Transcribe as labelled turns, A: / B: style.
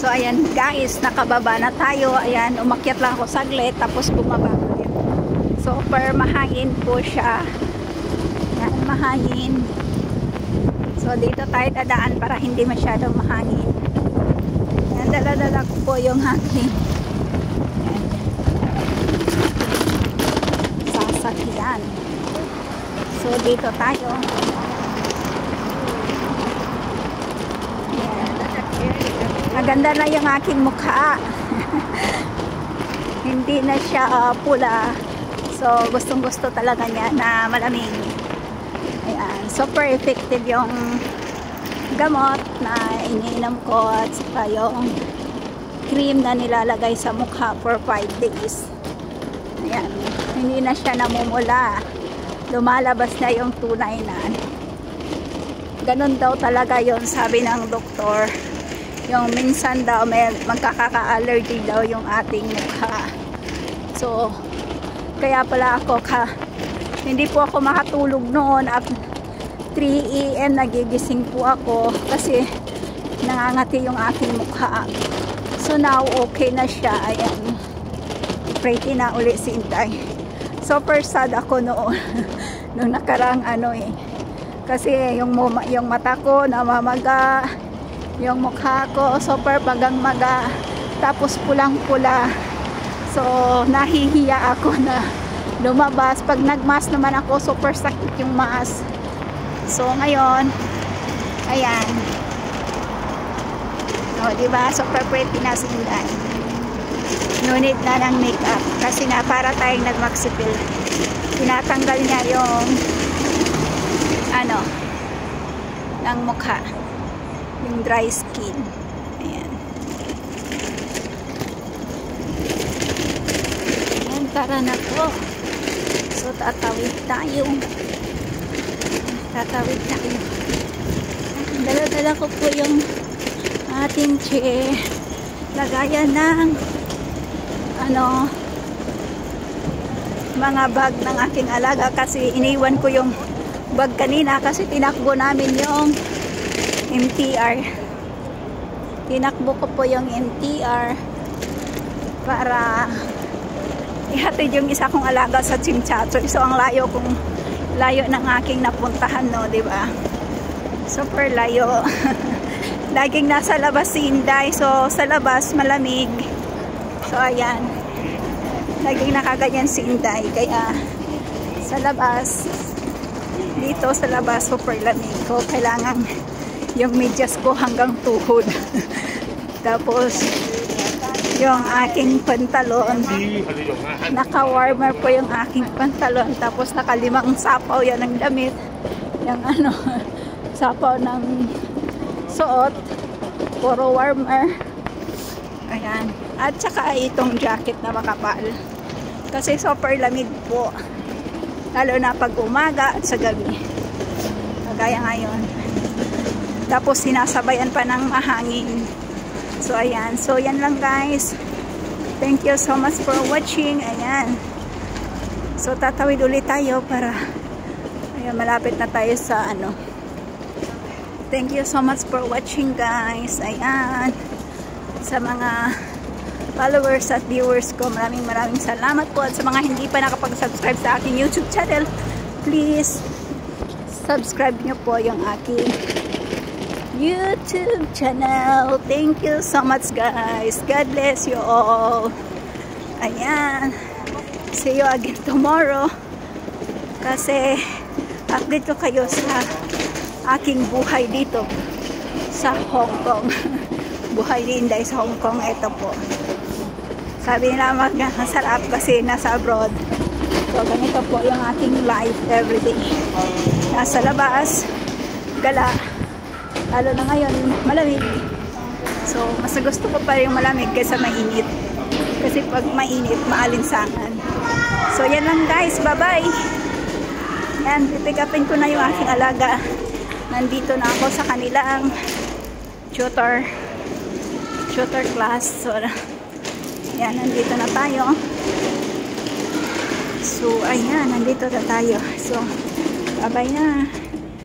A: So ayan guys, nakababa na tayo. Ayan, umakyat lang ako saglit tapos bumaba ulit. Super mahangin po siya. Ayan, mahangin. So dito tayo dadaan para hindi masyadong mahangin. Ayan, dala-dala ko po yung aking sasakyan. So dito tayo. Maganda na yung aking mukha. Hindi na siya pula. So gustong gusto talaga niya na malamig. Ayan, super effective yung gamot na iniinom ko at saka yung cream na nilalagay sa mukha for 5 days. Ayan, hindi na siya namumula. Lumalabas na yung tunay na. Ganun daw talaga yon, sabi ng doktor. Yung minsan daw may magkaka-allergy daw yung ating mukha. So kaya pala ako hindi po ako makatulog noon at 3 AM nagigising po ako kasi nangangati yung aking mukha. So now okay na siya. Ayan, pretty na uli si Intay. Super sad ako noon nung nakarang kasi yung mata ko namamaga, yung mukha ko super magang-maga, tapos pulang-pula. So nahihiya ako na lumabas. Pag nagmask naman ako, super sakit yung mask. So ngayon, ayan, diba, super pretty na si Inday. No need na ng makeup kasi na para tayong nagmaxipil. Tinatanggal niya yung ng mukha, yung dry skin. Ayan. Ayan, tara na po. So tatawid tayo. Dala-dala ko po yung ating lagayan ng mga bag ng aking alaga kasi iniwan ko yung bag kanina kasi tinakbo namin yung MTR. Tinakbo ko po yung MTR para ihatid yung isa kong alaga sa Chimchachoy. So ang layo ng aking napuntahan, no, di ba? Super layo. Laging nasa labas si Inday. So sa labas malamig. So ayan. Laging nakaganyan si Inday. Kaya sa labas, dito sa labas super lamig ko. Kailangan yung medyas ko hanggang tuhod. Tapos yung aking pantalon, naka-warmer po yung aking pantalon. Tapos nakalimang sapaw yan ng damit. Yung sapaw ng suot, puro warmer. Ayan. At saka itong jacket na makapal. Kasi super lamig po. Lalo na pag umaga at sa gabi. Kagaya ngayon. Tapos sinasabayan pa ng mahangin. So ayan. So yan lang guys. Thank you so much for watching. Ayan. So tatawid ulit tayo para ayan, malapit na tayo sa Thank you so much for watching guys. Ayan. Sa mga followers at viewers ko, maraming salamat po. At sa mga hindi pa nakapag-subscribe sa aking YouTube channel, please subscribe nyo po yung aking YouTube channel. Thank you so much guys. God bless you all. Ayan. See you again tomorrow. Kasi update ko kayo sa aking buhay dito sa Hong Kong. Buhay ni Inday sa Hong Kong. Ito po. Sabi nila masarap kasi nasa abroad. So ganito po yung aking life everyday. Nasa labas, gala. Lalo na ngayon, malamig. So mas gusto ko pa yung malamig kaysa mainit. Kasi pag mainit, maalinsangan. So yan lang guys. Bye-bye. Yan, pipick upin ko na yung aking alaga. Nandito na ako sa kanilang tutor class. So yan, nandito na tayo. So ayan, nandito na tayo. So bye-bye na.